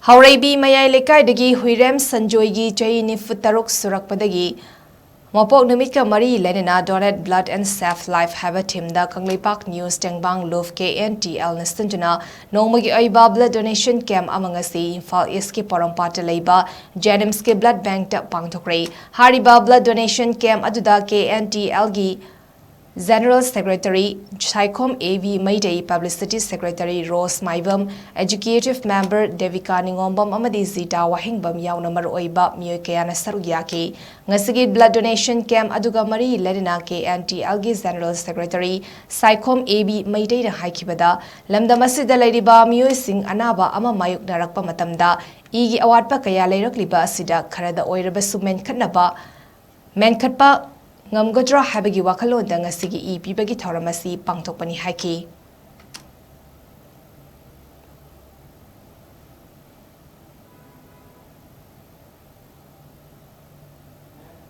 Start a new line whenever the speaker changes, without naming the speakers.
Haureibi mayai lekaidagi Huirem Sanjoigi chahi nifutaruk surakpadagi Mopok numit ka mari lenina donate blood and save life have a team da Kangleipak News Tengbang Love Kntl na Sinduna Nongmagi Oiba blood donation camp amangasi Imphal East ki Parampata leiba Jnims ke blood bank da Pangthokhre hariba blood donation camp aduda Kntl gi General Secretary Saikom AV Maidei Publicity Secretary Rose Maibam Executive Member Devika Ningombam amadi Zita Wahingbam yauna Oiba Miyokayana Sarugyaki Ngasigi blood donation camp aduga mari ledina Kntl gi General Secretary Saikom AV Maidei na haikibada lamdamasida leiriba miyoising anaba ama mayuk narakpa matamda igi awatpa kaya leirakliba asida kharada oirabasu menkhatpa ngamgodra habagi wakalon da ngasigi ipibagi thauramasi pangthokpani haiki